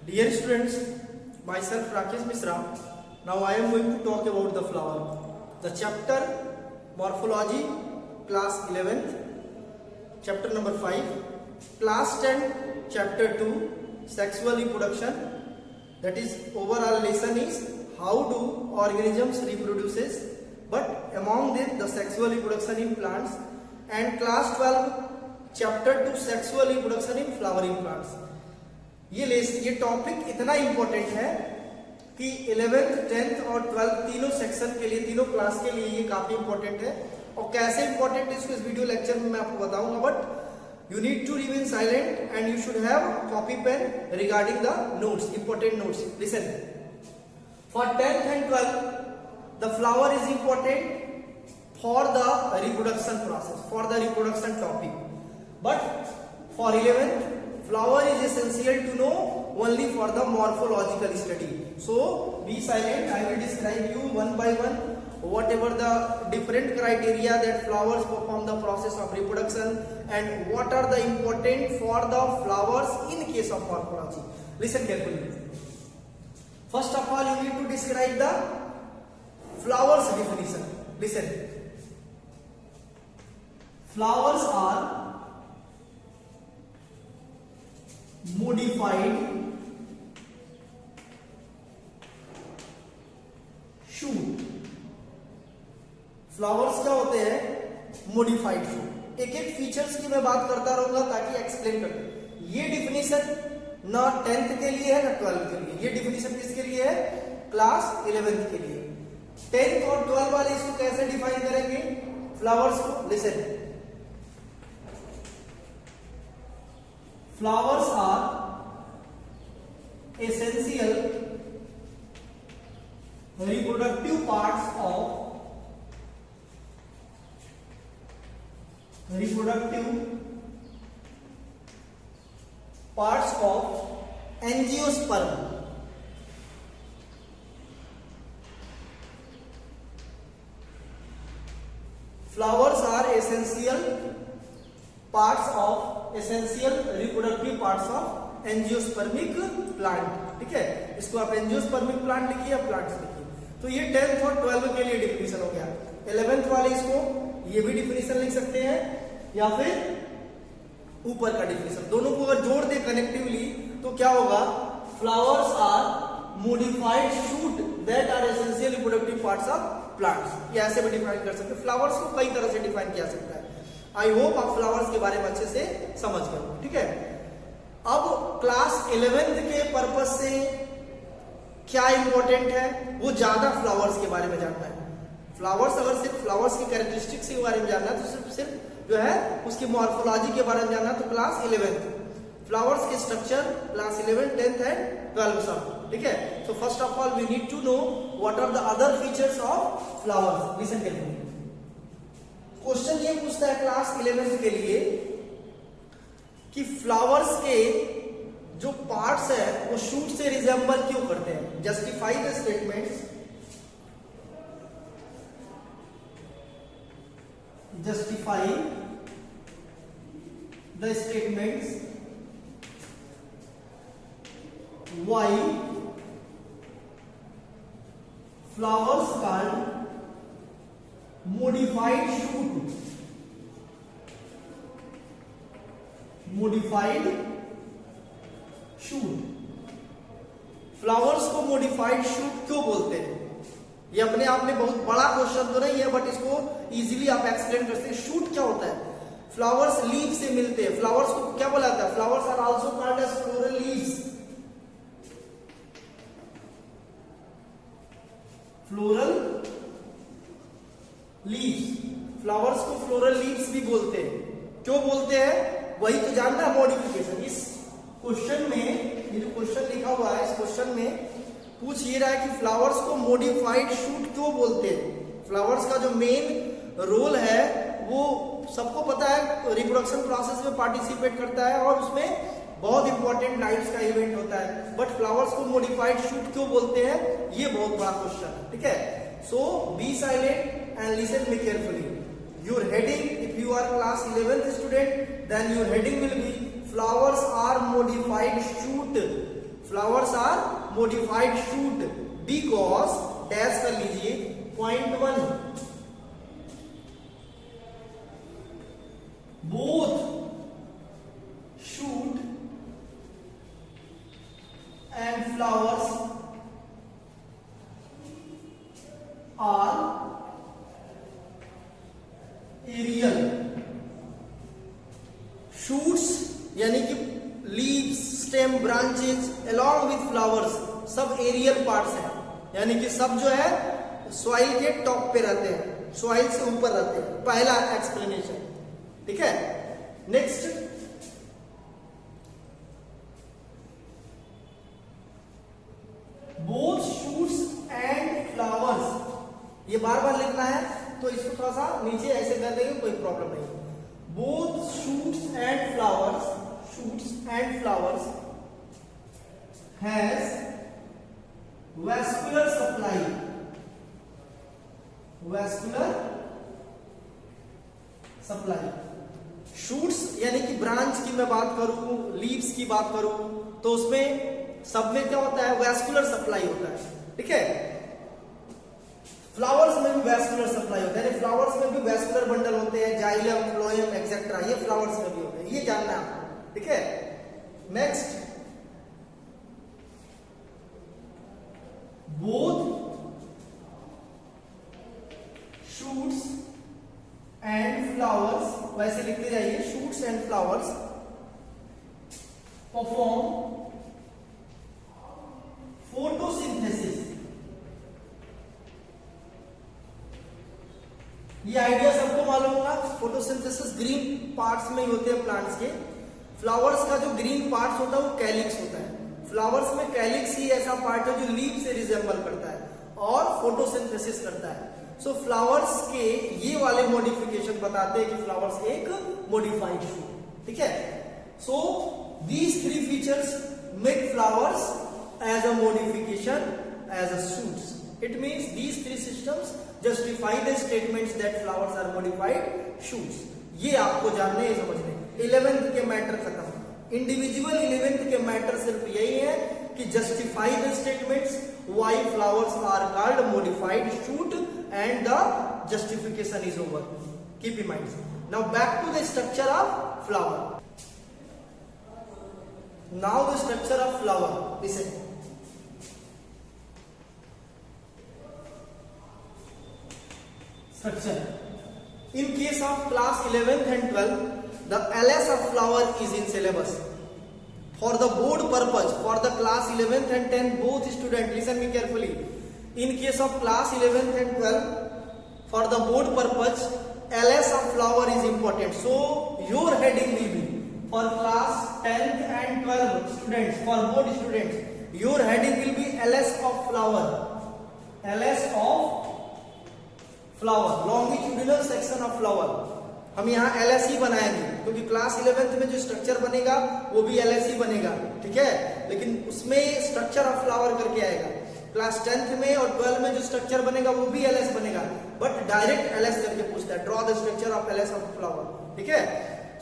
Dear students, myself Rakesh Misra. Now I am going to talk about the flower. The chapter Morphology, class 11th, chapter number 5, class 10, chapter 2, Sexual Reproduction. That is, overall lesson is how do organisms reproduces, but among them the sexual reproduction in plants, and class 12, chapter 2, Sexual Reproduction in flowering plants. ये topic इतना important है कि 11th, 10th और 12th तीनों section के लिए, तीनों class के लिए ये काफी इंपॉर्टेंट है। और कैसे इंपॉर्टेंट है इसको इस वीडियो लेक्चर में मैं आपको बताऊंगा, but you need to remain silent and you should have copy pen regarding the notes, important notes. Listen, for 10th and 12th the flower is important for the reproduction process, for the reproduction topic, but for 11th flower is essential to know only for the morphological study. So be silent, I will describe you one by one whatever the different criteria that flowers perform the process of reproduction and what are the important for the flowers in case of morphology. Listen carefully. First of all, you need to describe the flowers definition. Listen, flowers are modified shoot. Flowers क्या होते हैं? Modified shoot. एक एक features की मैं बात करता रहूंगा ताकि एक्सप्लेन कर। ये डिफिनीशन ना 10th के लिए है ना 12th के लिए। ये डिफिनीशन किसके लिए है? क्लास 11th के लिए। 10th और 12th वाले इसको कैसे डिफाइन करेंगे फ्लावर्स को? Listen, flowers are essential reproductive parts of angiosperm. Flowers are essential reproductive parts of angiospermic plant. ठीक है, इसको आप एंजियोस्पर्मिक प्लांट लिखिए या प्लांट्स लिखिए। तो ये 10th और 12th के लिए डिफिनीशन हो गया। 11th वाले इसको ये भी डिफिनीशन लिख सकते हैं या फिर ऊपर का डिफिनीशन, दोनों को अगर जोड़ दे कनेक्टिवली तो क्या होगा? Flowers are modified shoot that are essential reproductive parts of plants. ये ऐसे भी डिफाइन कर सकते हैं। फ्लावर्स को कई तरह से डिफाइन किया सकता है। आई होप आप फ्लावर्स के बारे में अच्छे से समझ गए। ठीक है, अब क्लास 11th के पर्पस से क्या इंपॉर्टेंट है? वो ज्यादा फ्लावर्स के बारे में जानना है। फ्लावर्स, अगर सिर्फ फ्लावर्स की कैरेक्टरिस्टिक्स के बारे में जानना है तो सिर्फ जो है उसकी मॉर्फोलॉजी के बारे में जानना है तो क्लास 11th। फ्लावर्स के structure class 11, 10th and 12th सब। ठीक है, so first of all we need to know what are the other features of flowers. Listen carefully. Question ये पूछता है क्लास 11th के लिए कि फ्लावर्स के जो पार्ट्स है वो शूट से रिजेंबल क्यों करते हैं? Justify the statements, justify the statements why flowers called modified shoot flowers को मॉडिफाइड शूट क्यों बोलते हैं? ये अपने आप में बहुत बड़ा क्वेश्चन तो नहीं है, बट इसको इजीली आप एक्सप्लेन कर सकते हैं। शूट क्या होता है? फ्लावर्स लीव से मिलते हैं। फ्लावर्स को क्या बोला जाता है? Flowers are also called as floral leaves. Floral leaves, flowers को फ्लोरल लीव्स भी बोलते हैं। क्यों बोलते हैं? वही तो जानना है, मॉडिफिकेशन। इस क्वेश्चन में ये जो क्वेश्चन लिखा हुआ है, इस क्वेश्चन में पूछ ये रहा है कि फ्लावर्स को मॉडिफाइड शूट क्यों बोलते हैं। फ्लावर्स का जो मेन रोल है वो सबको पता है, रिप्रोडक्शन प्रोसेस में पार्टिसिपेट करता है और उसमें बहुत इंपॉर्टेंट लाइफ का इवेंट होता है। बट फ्लावर्स को मॉडिफाइड शूट क्यों बोलते हैं, ये बहुत बड़ा क्वेश्चन है। ठीक है, so be silent and listen me carefully. Your heading, if you are class 11th student, then your heading will be flowers are modified shoot flowers are modified shoot because dash कर लीजिए .1 both shoot and flowers are aerial. Shoots यानी कि leaves, stem, branches along with flowers सब aerial parts हैं, यानी कि सब जो है सॉइल के टॉप पे रहते हैं, सॉइल से ऊपर रहते हैं। पहला एक्सप्लेनेशन, ठीक है। Next, both shoots and flowers, ये बार बार लिखना है तो इसको थोड़ा सा नीचे ऐसे कर देंगे, कोई प्रॉब्लम नहीं। Both shoots and flowers has vascular supply। Shoots यानी कि ब्रांच की मैं बात करूं, लीव्स की बात करूं, तो उसमें सब में क्या होता है, वैस्कुलर सप्लाई होता है, ठीक है। फ्लावर्स में भी वैस्कुलर सप्लाई होता है, यानी फ्लावर्स में भी वैस्कुलर बंडल होते हैं, जाइलम, फ्लोएम एक्सेट्रा, ये फ्लावर्स में भी होते हैं, ये जानना है आपको, ठीक है। Next, both shoots and flowers, वैसे लिखते जाइए, shoots and flowers perform photosynthesis. ये आइडिया सबको मालूम होगा, फोटोसिंथेसिस ग्रीन पार्ट्स में ही होते हैं प्लांट्स के। फ्लावर्स का जो ग्रीन पार्ट्स होता है वो कैलिक्स होता है। फ्लावर्स में कैलिक्स ही ऐसा पार्ट है जो लीफ से रिजेंबल करता है और फोटोसिंथेसिस करता है। सो फ्लावर्स के ये वाले मॉडिफिकेशन बताते हैं कि फ्लावर्स एक मॉडिफाइड शूट, ठीक है। So these three features make flowers as a modification as a shoots. It means these three systems justify the statements that flowers are modified shoots. ये आपको जानने हैं, समझने। 11th के मैटर खत्म। इंडिविजुअल 11th के मैटर सिर्फ यही है कि justify the statements why flowers are called modified shoot and the justification is over. Keep in mind. Now back to the structure of flower. Now the structure of flower, listen. Structure. In case of class 11th and 12th, the LS of flower is in syllabus. For the board purpose, for the class 11th and 10th, both students, listen me carefully. In case of class 11th and 12th, for the board purpose, LS of flower is important. So, your heading will be, for class 10th and 12th students, for board students, your heading will be LS of flower. LS of flower, longitudinal section of flower. हम यहाँ LSE बनाएंगे क्योंकि class 11th में जो structure बनेगा वो भी LSE बनेगा, ठीक है। लेकिन उसमें स्ट्रक्चर ऑफ फ्लावर करके आएगा। क्लास 10th में और 12th में जो स्ट्रक्चर बनेगा वो भी LS बनेगा, बट डायरेक्ट LS करके पूछता है, draw the structure of LS of flower, ठीक है।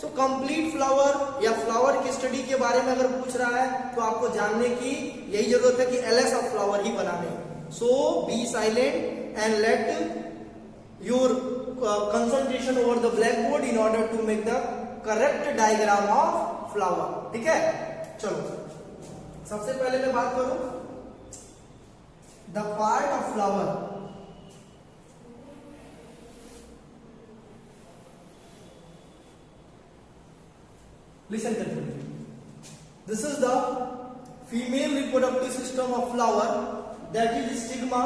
सो कंप्लीट फ्लावर या फ्लावर की स्टडी के बारे में अगर पूछ रहा है तो आपको जानने की यही जरूरत है कि LS ऑफ फ्लावर ही बनाने। So be silent and let your concentration over the blackboard in order to make the correct diagram of flower, ठीक है। चलो सबसे पहले मैं बात करूं the part of flower। Listen carefully. This is the female reproductive system of flower, that is stigma,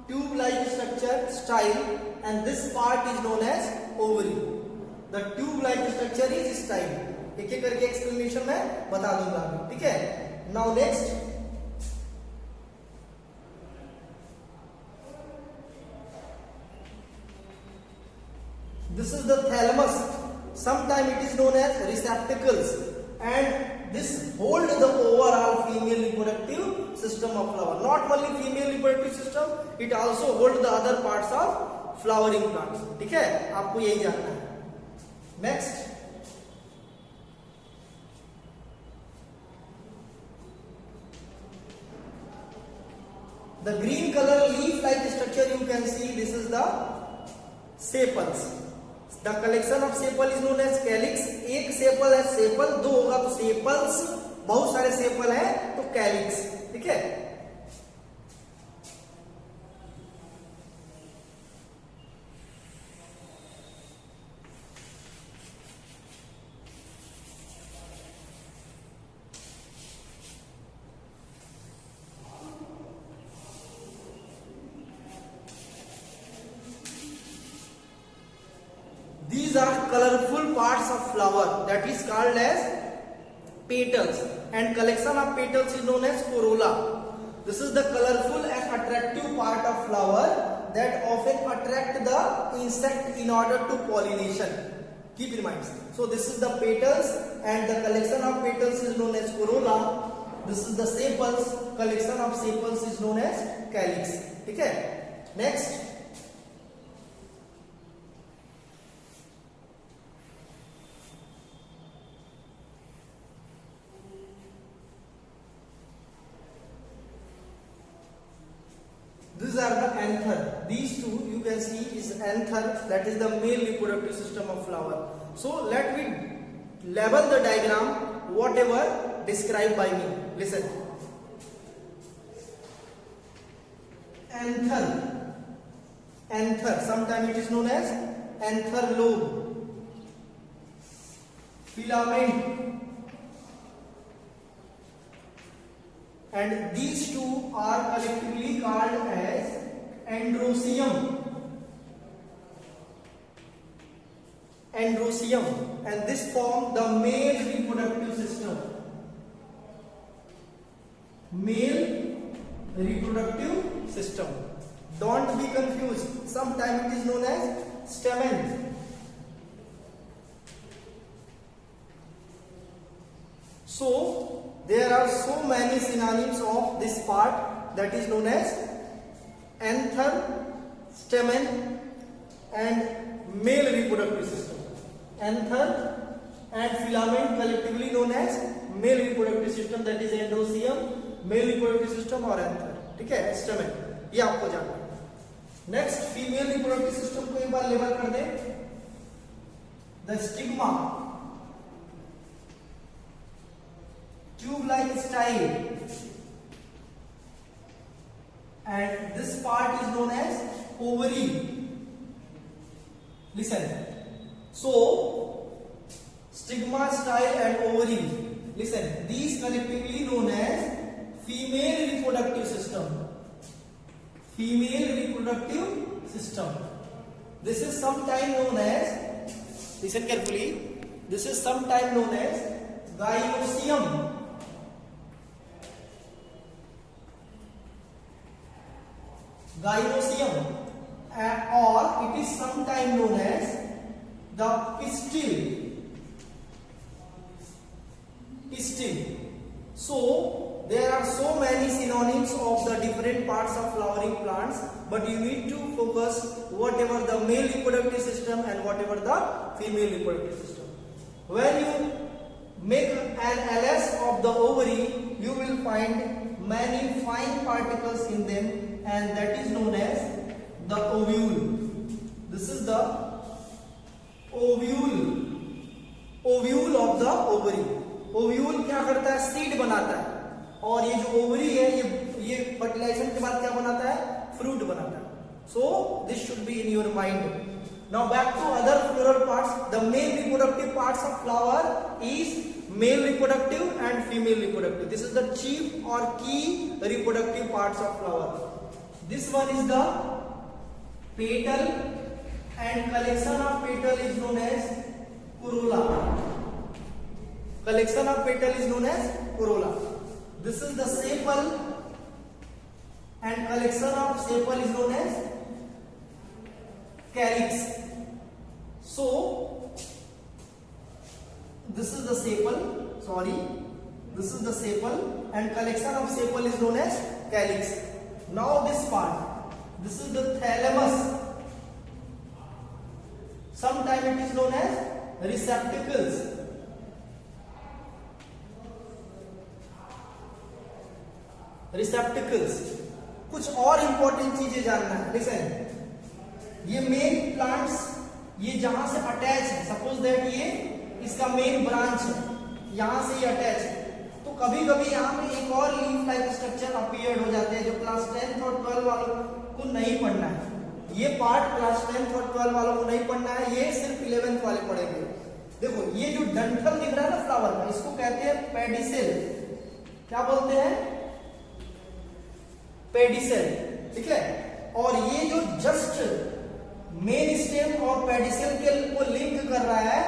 tube-like structure, style, and this part is known as ovary. The tube-like structure is style. एक एक करके explanation मैं बता दूंगा अभी, ठीक है। Now next, this is the thalamus. Sometimes it is known as receptacles, and this hold the overall female reproductive system of flower. Not only female reproductive system, it also hold the other parts of flowering plants, ठीक है। आपको यही जानना है। Next, The green color leaf-like structure you can see. This is the sepals. The collection of sepal is known as calyx. एक sepal है, sepal दो होगा तो सेपल्स, बहुत सारे सेपल है तो कैलिक्स. ठीक है. These are colorful parts of flower that is called as petals, and collection of petals is known as corolla. This is the colorful and attractive part of flower that often attract the insect in order to pollination. Keep in mind. So this is the petals and the collection of petals is known as corolla. This is the sepals. Collection of sepals is known as calyx. Okay. Next. These are the anther. These two you can see is anther, that is the male reproductive system of flower. So let me label the diagram whatever described by me. Listen. Anther. Anther. Sometimes it is known as anther lobe. Filament. And these two are collectively called as androecium. Androecium, and this form the male reproductive system. Male reproductive system. Don't be confused. Sometimes it is known as stamen. So there are so many synonyms of this part, that is known as anther, stamen, and male reproductive system. Anther and filament collectively known as male reproductive system, that is androecium, male reproductive system और anther. ठीक है, stamen, ये आपको जानना है. Next female reproductive system को एक बार लेबल कर दे. The stigma, tube-like style, and this part is known as ovary. Listen. So stigma, style, and ovary. Listen. These collectively known as female reproductive system. Female reproductive system. This is sometimes known as. Listen carefully. This is sometimes known as gynoecium. Gynoecium, or it is sometimes known as the pistil. Pistil. So there are so many synonyms of the different parts of flowering plants, but you need to focus whatever the male reproductive system and whatever the female reproductive system. When you make an LS of the ovary, you will find many fine particles in them, and that is known as the ovule. This is the ovule. Ovule of the ovary. Ovule क्या करता है? Seed बनाता है, और ये जो ovary है ये फर्टिलाइजेशन के बाद क्या बनाता है? फ्रूट बनाता है. So this should be in your mind. Now back to other floral parts. The main reproductive parts of flower is male reproductive and female reproductive. This is the chief or key reproductive parts of flower. This one is the petal, and collection of petal is known as corolla. Collection of petal is known as corolla. This is the sepal, and collection of sepal is known as calyx. So this is the sepal. Sorry, this is the sepal, and collection of sepal is known as calyx. Now this part, this is the thalamus. Sometimes it is known as receptacles. Receptacles. कुछ और important चीजें जानना है। Listen, ये main plants ये जहां से attach है, सपोज दैट ये इसका मेन ब्रांच है, यहां से ये अटैच है, तो कभी कभी यहाँ पे एक और लीफ लाइक स्ट्रक्चर अपीयर्ड हो जाते हैं जो क्लास 10th और 12 वालों को नहीं पढ़ना है। ये पार्ट क्लास 10th और 12 वालों को नहीं पढ़ना है, ये सिर्फ 11th वाले पढ़ेंगे। देखो ये जो डंठल दिख रहा है ना फ्लावर का, इसको कहते हैं पेडिसेल। क्या बोलते हैं? पेडिसेल, ठीक है। और ये जो जस्ट मेन स्टेम और पेडिसेल के को लिंक कर रहा है,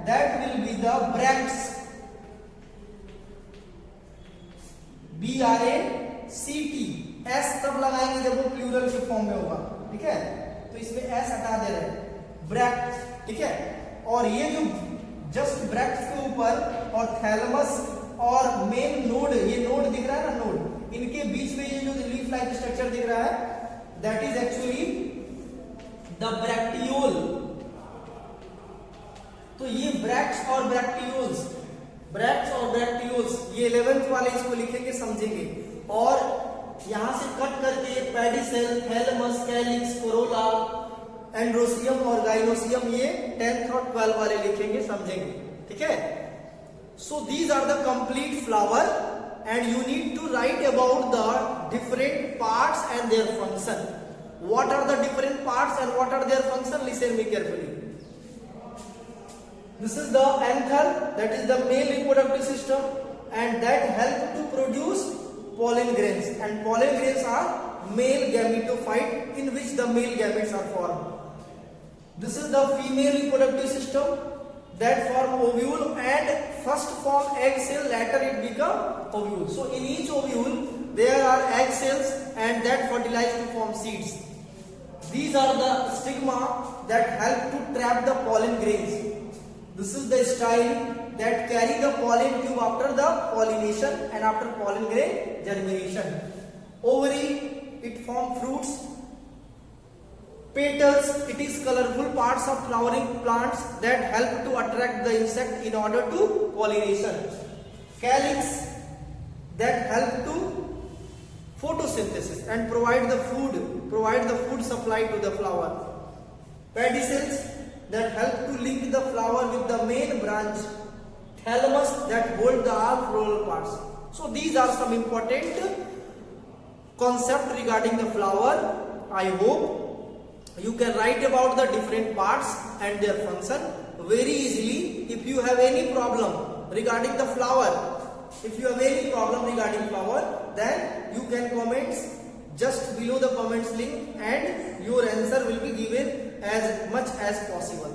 that will be the bracts, BRACT। S तब लगाएंगे जब वो प्लूरल के फॉर्म में होगा, ठीक है, तो इसमें एस हटा दे रहे हैं, ब्रैक्ट, ठीक है। और ये जो जस्ट ब्रैक्ट के ऊपर और थैलमस और मेन नोड, ये नोड दिख रहा है ना, नोड, इनके बीच में ये जो लीफ लाइक स्ट्रक्चर दिख रहा है, दैट इज एक्चुअली द ब्रैक्टियोल। तो ये ब्रैक्ट्स और ब्रैक्टियोल्स, ब्रैक्ट्स और ब्रैक्टियोल्स, ये 11th वाले इसको लिखेंगे, समझेंगे। और यहां से कट करके pedicel, thalamus, calyx, corolla, androecium और गाइनोसियम, ये 10th और 12 वाले लिखेंगे, समझेंगे, ठीक है। So these are the complete flower and you need to write about the different parts and their function. What are the different parts and what are their function? Listen me carefully. This is the anther, that is the male reproductive system, and that help to produce pollen grains, and pollen grains are male gametophyte in which the male gametes are formed. This is the female reproductive system that form ovule and first form egg cell, later it become ovule. So in each ovule there are egg cells and that fertilize to form seeds. These are the stigma that help to trap the pollen grains. This is the style that carry the pollen tube after the pollination and after pollen grain germination. Ovary, it form fruits. Petals, it is colorful parts of flowering plants that help to attract the insect in order to pollination. Calyx, that help to photosynthesis and provide the food supply to the flower. Pedicels, that help to link the flower with the main branch. Thalamus, that hold the all floral parts. So these are some important concept regarding the flower. I hope you can write about the different parts and their function very easily. If you have any problem regarding the flower, then you can comment just below the comments link and your answer will be given as much as possible.